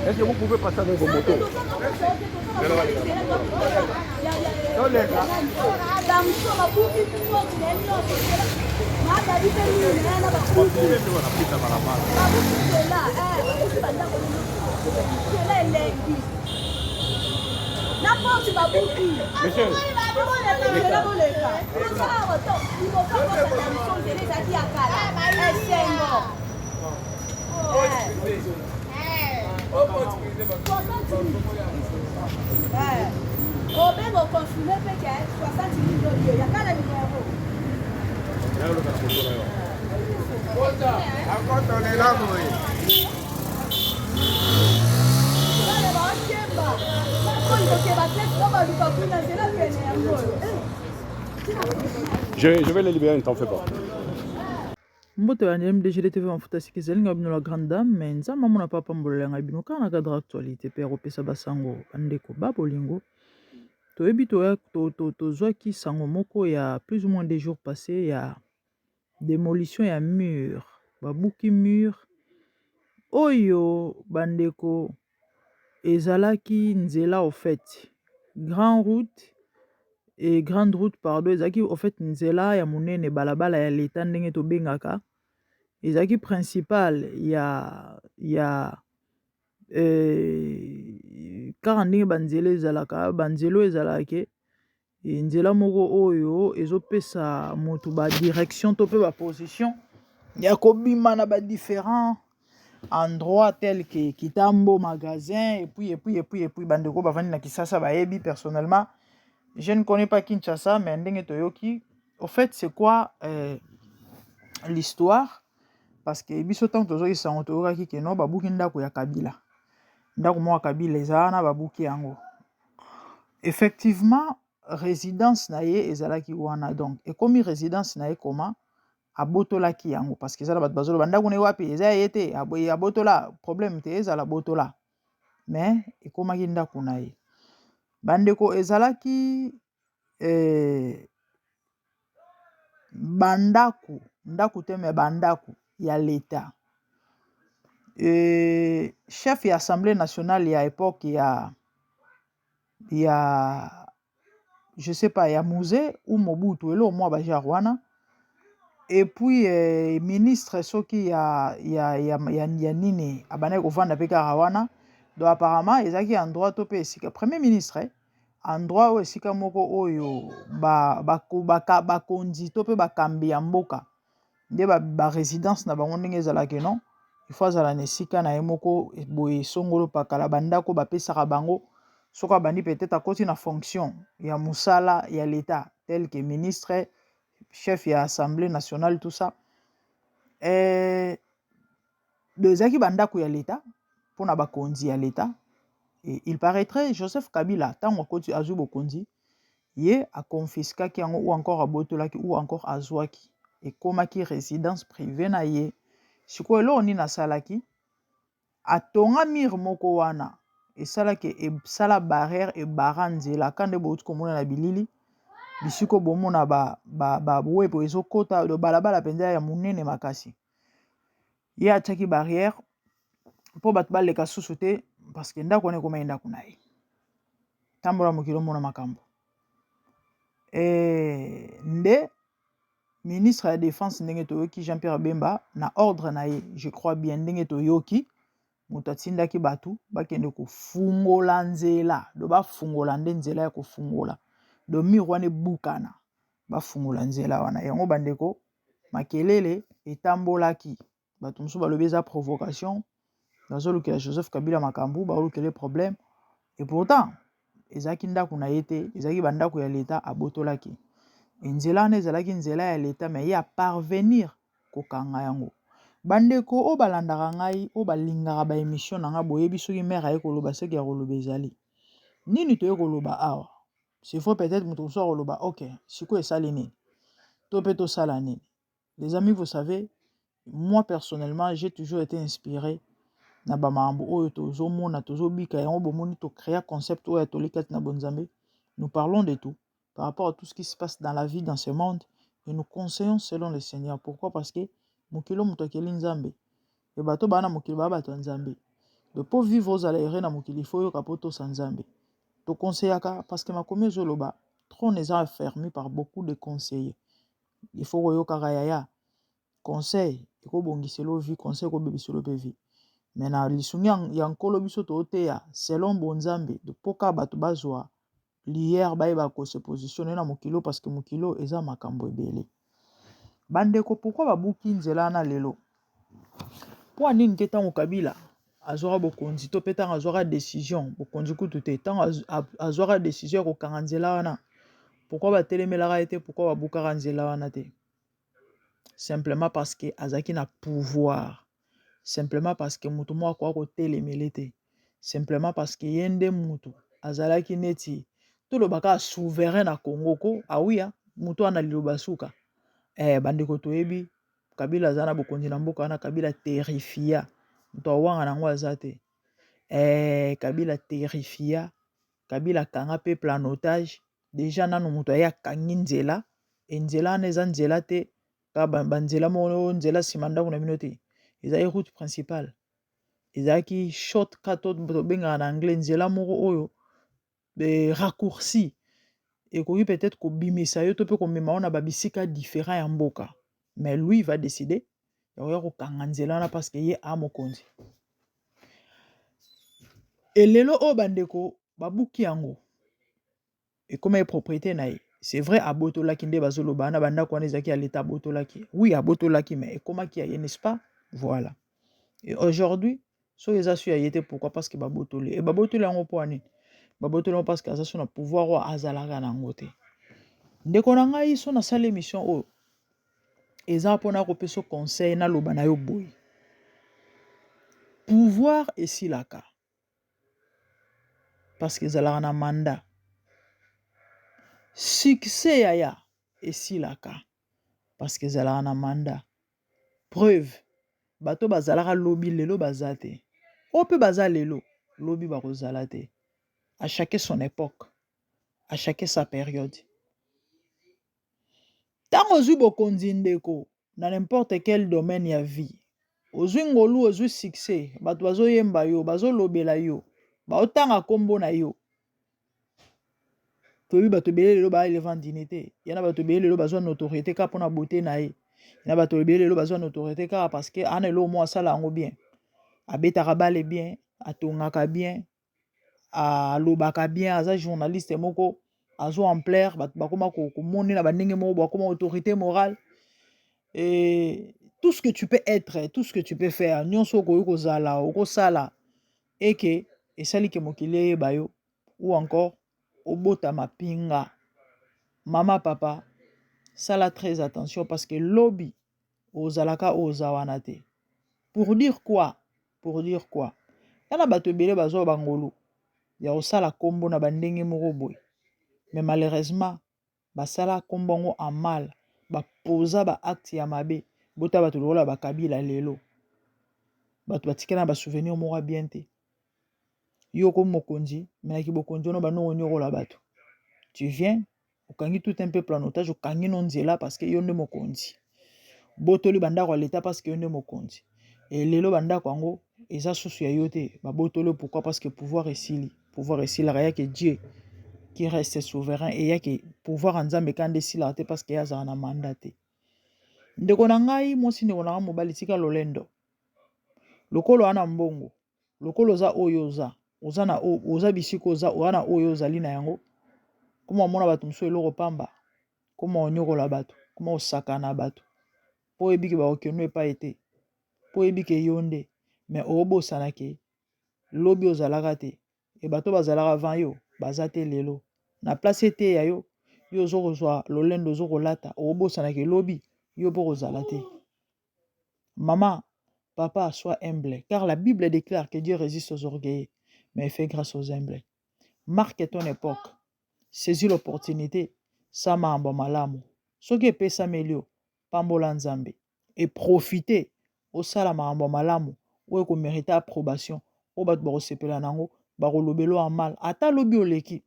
Est-ce que vous pouvez passer avec vos motos? Je vais les libérer, ne t'en fais pas. Mbote ya MDG TV mafuta sikizeli nga bino la grande dame mais nzamba mona papa mbolela nga bino kana cadre actualité pe kopesa basango bandeko babolingo toyebi tozwaki sango moko ya plus ou moins des jours passés ya démolition ya mur babuki mur oyo bandeko ezalaki nzela au fait grande route pardon ezalaki au fait nzela ya monene balabala ya leta ndenge tobengaka ezalaki principal ya kaka ndenge banzela ezalaka banzelo ezalaki nzela moko oyo ezopesa moto badirection to mpe baposition ya kobima na badifférent endroit tel que Kitambo magasin et puis bandeko bavandi na Kisasa bayebi personnellement je ne connais pas Kinshasa mais ndenge toyoki au fait c'est quoi l'histoire parce que biso tant tozoki sango toyokaki ke no babuki ndako ya Kabila ndako moko Kabila ezana babuki yango effectivement résidence na ye ezalaki wana donc ekomi résidence na ye comment abotolaki yango parce que ezala bato bazoloba ndako na ye wapi eza ye te abotola problème te ezala botola mais ekomaki ndako na ye bandeko ezalaki ndako te me bandako ya leta chef ya assemblée nationale ya époque ya je sais pas ya Mouzé ou Mobutu elo mwa bajar wana et puis ministre soki ya nini abane kovanda pe kaka wana donc apparemment ezaki endroit to pe esika premier ministre endroit oyo esika moko oyo bakonzi to pe bakambi ya mboka nde ba résidence na bango ndenge ezalaki non il faut azala na esika na ye moko boye songolo pakala bandako bapesaka bango soki abandi peut-être akoti na fonction ya mosala ya l'état tel que ministre chef ya assemblée nationale tout ça ezalaki bandako ya l'état mpona bakonzi ya l'état et il paraîtrait Joseph Kabila ntango akoti azwi bokonzi ye aconfiskaki yango ou encore abotolaki ou encore azwaki ekomaki résidence privée na ye sikoyo eloko nini asalaki atonga mire moko wana esalaki esala barrière ebara nzela kande bouti komona na bilili bisiko bomona bwepo ezokota balabala mpenza ya monene makasi ye atiaki barrière mpo bato baleka susu te parce que ndako wana ekomaki ndako na ye tambola mokili omona makambo nde ministre ya défense ndenge toyoki Jean-Pierre Bemba na ordre na ye je crois bien ndenge toyoki moto atindaki bato bakende kofungola nzela do bafungola nde nzela ya kofungola do mire wana ebukana bafungola nzela wana yango bandeko makelele etambolaki bato mosusu balobi eza provocation bazolukela Joseph Kabila makambo baolukele problème et pourtant ezalaki ndako na ye te ezalaki bandako ya leta abotolaki nzela wana ezalaki nzela ya leta mais ye aparvenir kokanga yango. Bandeko o balandaka ngai o balingaka ba émission na nga boyebi soki mère aye koloba seki ya koloba ezali. Nini toye koloba awa? C'est faut peut-être mutu so koloba OK, siko esali nini? To pe to sala nini? Les amis, vous savez, moi personnellement, j'ai toujours été inspiré na ba mambo oyo tozo mona tozo bika yango bomoni to créer concept oyo tolikati na bonzambe. Nous parlons de tout par rapport à tout ce qui se passe dans la vie dans ce monde et nous conseillons selon le Seigneur. Pourquoi? Parce que mokilo muto akeli nzambe. Et bato bana mokili ba bato nzambe. De pour vivre aux aléries na mokili faut yo kapoto sa nzambe. To conseillaka parce que makomi zoloba trop n'est affermi par beaucoup de conseillers. Il faut yo karaya conseil eko bongiselo vie conseil ko bebiselo pe vie. Mais na lisungi ya nkolo biso to oteya selon bonzambe de poka bato bazwa l'hier ba ko se positionner na mokilo parce que mokilo eza makambo ebele. Bandeko pourquoi babuki nzela na lelo? Po anini te tango Kabila azwaka bokonzi to pe tango azwaka décision bokonzi kutu te tango azwaka décision ko kanga nzela wana? Pourquoi batelemelaka ete pourquoi babukaka nzela wana te? Simplement parce que azaki na pouvoir. Simplement parce que mutu mwa kwa ko telemele te. Simplement parce que yende mutu azalaki neti to lo baka souverain na Congo ko awia mutu ana liloba suka. Bandeko toyebi Kabila azana bokonzi na mboka wana Kabila terrifia. Mutu awanga nango azate. Kabila terrifia. Kabila kanga peuple en otage. Déjà nanu mutu aya kangi nzela. Nzela neza nzela te. Ka banzela mo nzela simanda kuna bino te. Ezali route principale. Ezaki shortcut to benga en anglais nzela moko oyo raccourci. Ekoki peut-être ko bimisa yo to pe ko mema ona ba bisika différent ya mboka. Mais lui il va décider ya ko kanga nzela na parce que ye a mokonzi. Et lelo o bandeko babuki yango. Et comme est propriété na ye. C'est vrai à Botolaki nde bazoloba na banda kwa nezaki à l'état Botolaki. Oui à Botolaki mais comment qui a n'est-ce pas? Voilà. Et aujourd'hui, so eza su ayete pourquoi? Parce que babotole. Et babotole yango po ani. Babotole parce que aza so na pouvoir wa azalaka nango te. Ndeko na ngai so na sala émission o eza pona ko peso conseil na loba na yo boy. Pouvoir esilaka. Parce que ezalaka na mandat. Succès yaya esilaka. Parce que ezalaka na mandat. Preuve. Bato bazalaka lobi lelo bazate. Ope baza lelo lobi bakozala te. À chacun son époque. À chacun sa période. Tant ozui bokonzi ndeko na n'importe quel domaine ya vie. Ozui ngolu ozui succès. Bato bazo yemba yo, bazo lobela yo. Ba otanga kombo na yo. Tobi bato belé lelo ba elevan dignité. Yana bato belé lelo bazo notoriété ka pona beauté na ye. Yana bato belé lelo bazo notoriété ka parce que ana elo mo asala ngo bien. Abetaka bale bien, atongaka bien, alobaka bien, aza journaliste moko, azo en plaire, bakoma ko moni na bandenge moko, bakoma autorité morale. Et tout ce que tu peux être, tout ce que tu peux faire, nyonso ko kozala, okosala et que esali ke mokili bayo ou encore obota mapinga. Mama papa, sala très attention parce que lobby ozalaka ozawana te. Pour dire quoi? Pour dire quoi? Yana bato ebele bazo bangolo ya osala kombo na bandenge moko boy. Mais malheureusement basala kombo ngo en mal, bapoza ba acte ya mabe, bota bato lokola ba Kabila lelo. Bato batikana ba souvenir moko bien te. Yo ko mokonzi, menaki bokonzi no banongo nyokola bato. Tu viens, okangi tout un peu en otage, okangi non nzela parce que yo nde mokonzi. Botoli banda kwa l'état parce que yo nde mokonzi. Et lelo banda kwango eza susu ya yote babotolo pourquoi? Parce que pouvoir esili la ya que Dieu qui reste souverain et ya que pouvoir en Nzambe kande sila te parce que yaza na mandat te. Ndeko na ngai mwasi ndeko na ngai mobali tika lolendo. Lokolo ana mbongo. Lokolo za oyo oza na oza bisiko oza wana oyo ozali na yango. Koma mona bato mso eloko pamba. Koma onyokola bato, koma osaka na bato. Po ebiki ba okeno epa ete. Po ebiki yonde. Mais obosana ke lobi ozalaka te. E bato bazalaka avant yo, bazate lelo. Na place te ya yo, yo zo kozwa lolendo zo kolata, obosana ke lobi yo po kozala te. Maman, papa, sois humble, car la Bible déclare que Dieu résiste aux orgueilleux, mais il fait grâce aux humbles. Marque ton époque, saisis l'opportunité, sama amba malamu, soki epesa melio, pambola nzambe, et profitez, osala maamba malamu, oyo ko mérite approbation, o bato bakosepela nango, bakolobelo en mal, ata lobi oleki,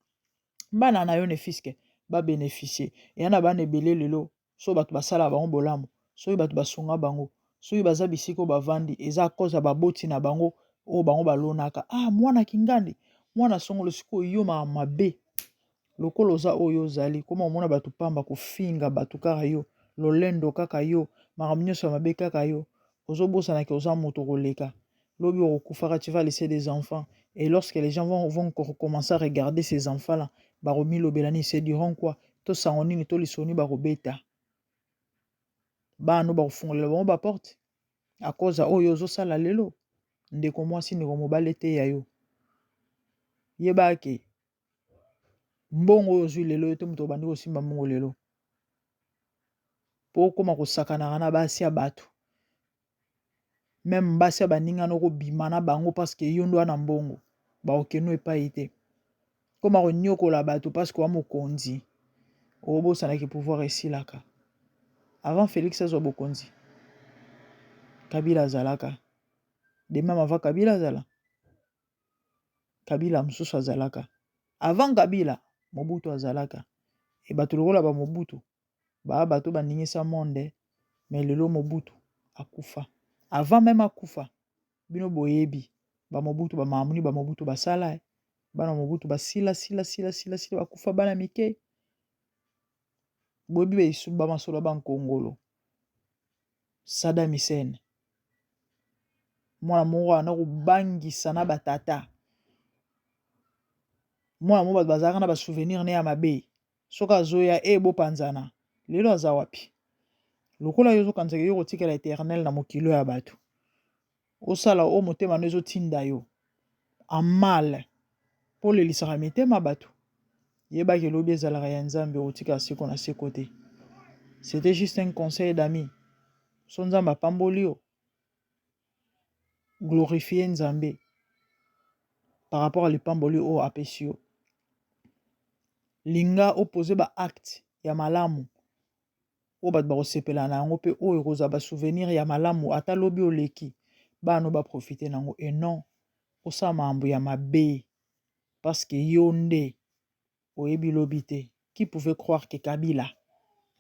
bana na yo ne fiske, ba bénéficier, yana bana ebele lelo, so bato basala bango bolamu, soki bato basunga bango, soki baza bisika oyo bavandi, eza cause ya baboti na bango, oyo bango balonaka, ah mwana kingandi, mwana songolo sikoyo yo mabe, lokolo oza oyo ozali, koma omona bato pamba kofinga bato kaka yo, lolendo kaka yo, makambo nyonso ya mabe kaka yo, ozobosanaki oza moto koleka, lobi okufaka, tu vas laisser des enfants, et lorsque les gens vont commencer à regarder ces enfants-là, baromi lobelani, se diront quoi, to sangonini, to lisoni barobeta, bano bakofungolela bango baporte, à cause ya oyo ozosala lelo, ndeko mwasi ndeko mobali te ya yo, yebake, mbongo oyo ozwi lelo yo te moto obandi kosimba mbongo lelo, po okoma kosakanaka na basi ya bato, meme basi ya baninga no kobima na bango parce que yo ndo wana mbongo bakokeno epai te, koma konyokola bato parce que wa mokonzi obosanaki pouvoir esilaka. Avant Félix azwa bokonzi, Kabila azalaka, de même avant Kabila azala, Kabila mosusu azalaka, avant Kabila Mobutu azalaka, e bato lokola ba Mobutu ba bato baningisa monde, mais lelo Mobutu akufa, avant même akufa, bino boyebi ba Mobutu ba mamuni ba Mobutu basala, bana Mobutu basila bakufa bana mike, boyebi besu ba masolo ba nkongolo, Saddam Hussein, mwana moko ana kobangisa na batata, mwana moko bato bazalaka na basouvenir ne ya mabe, soki azoya bopanzana, lelo aza wapi? Lokola yo ozokanzaka yo kotikela éternel na mokilo ya bato, osala o motema no ezotinda yo amal mpo lelisaka mitema bato, yebaki elobi ezalaka ya nzambe otikala seko na seko te. C'était juste un conseil d'amis, so nzambe apamboli yo, glorifier nzambe par rapport à lipamboli oyo apesi yo, linga opposé ba acte ya malamu oyo bato bakosepela na yango mpe oyo ekozwa basouvenir ya malamu ata lobi oleki, bano baprofite nango, et non osala makambo ya mabe parce que yo nde oyebi lobi te. Qui pouvait croire que Kabila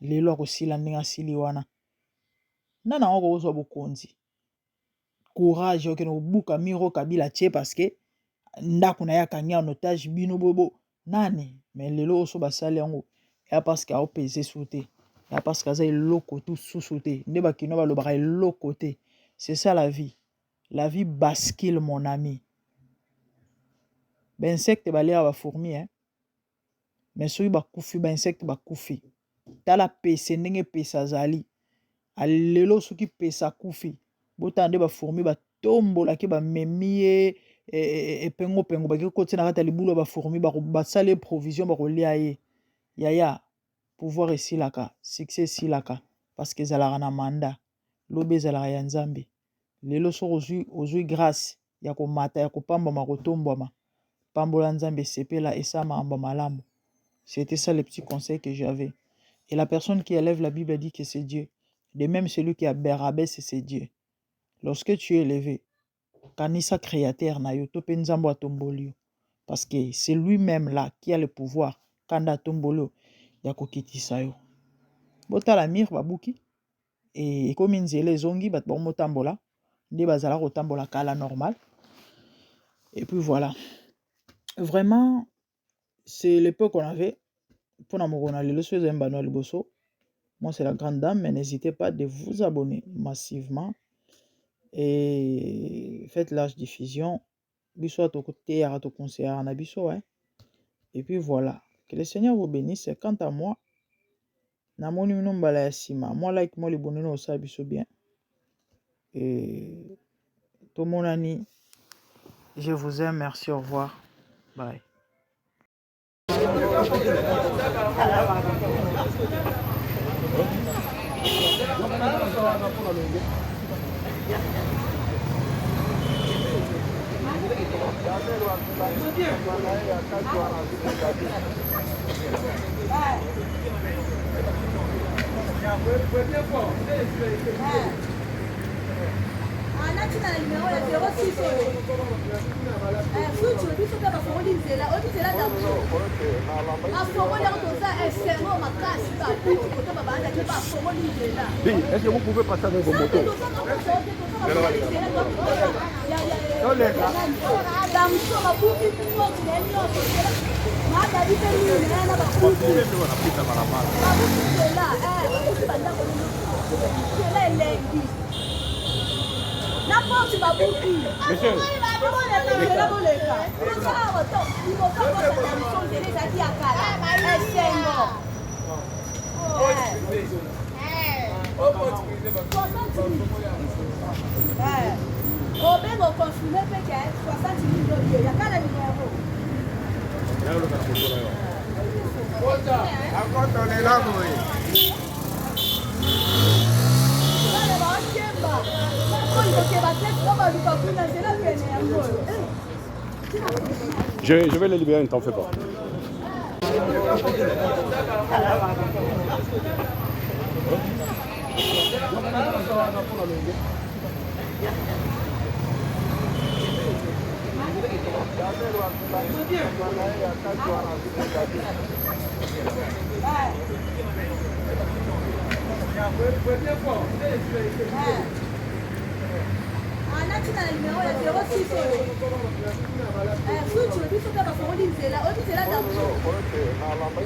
lelo akosila ndenge asili wana, nana ngo kozwa bokonzi courage okende kobuka miro Kabila tie parce que ndako na ya kangi en otage bino bobo nani, mais lelo oso basali yango ya parce que aopese soute, ya parce que aza eloko tout susu te, nde bakino balobaka eloko te. C'est ça la vie bascule mon ami. Ba insecte balia ba fourmi mais soki bakufi ba insecte bakufi, tala pese ndenge pesa azali, alelo soki pesa kufi, bota nde ba fourmi batombolaki bamemi ye epengo pengo baki kotina kati ya libulu ya ba fourmi basali provision bakolia ye, yaya pouvoir esilaka, succès esilaka parce que ezalaka na manda, lobi ezalaka ya nzambe. Lelo soki ozwi grâce ya komata ya kopambama kotombwama, pambola nzambe sepela esa maamba malamu. C'était ça le petit conseil que j'avais. Et la personne qui élève la Bible dit que c'est Dieu. De même celui qui abaisse c'est Dieu. Lorsque tu es élevé, kanisa créateur na yo tope nzambo atombolio, parce que c'est lui-même là qui a le pouvoir kanda tombolio ya kokitisa yo. Botala mir babuki et komi nzela ezongi bato bakomotambola nde bazala kotambola kala normal. Et puis voilà. Vraiment, c'est l'époque qu'on avait. Pour moi, c'est la grande dame, mais n'hésitez pas de vous abonner massivement et faites large diffusion. Biso à ton côté, à ton conseil, à Nabiso, hein. Et puis voilà. Que le Seigneur vous bénisse. Quant à moi, namoni minombala ya sima. Moi, like moi, les bonheurs au sabiso bien. Et tout mon ami, je vous aime. Merci, au revoir. Bye. anatina na numéro ya 06 oyo futu biso kaka bafongoli nzela oyebi nzela damour afongoli yango toza esengo makasi baputu koto babandaki bafongoli nzela Est-ce que vous pouvez passer avec vos motos? damour babuki porte na nyonso mababi mpe nini na babuki nzela babuki bandako nzela elengi na porte babuki nzela boleka awa to libokakosana miso nzela ezalaki ya kala esengo obenga oconfirme peke 60 millions ya kala numero bana baokemba oyo kokeba te to baluka kuna nzela pene yango Je vais les libérer, ne t'en fais pas. anatina na numéro ya 06 oyo futu biso kaka bafongoli nzela oyebi nzela damour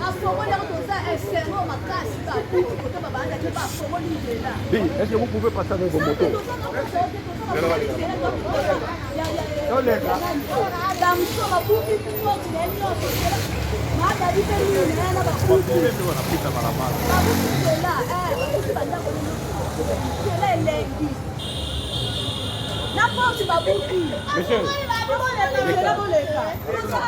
afongoli yango toza esengo makasi baputu koto babandaki bafongoli nzela Est-ce que vous pouvez passer avec vos motos? damour babuki porte na nyonso mababi mpe nini na babuki nzela babuki bandako nzela elengi na porte babuki nzela boleka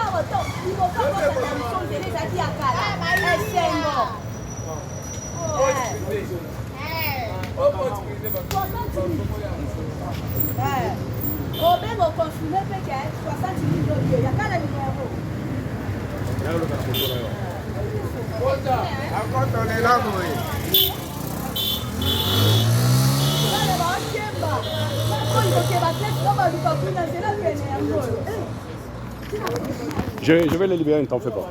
awa to libokakosana miso nzela ezalaki ya kala esengo obenga oconfirme peke 60 millions ya kala numero bana baokemba oyo kokeba te to baluka kuna nzela pene yango Je vais les libérer, ne t'en fais pas.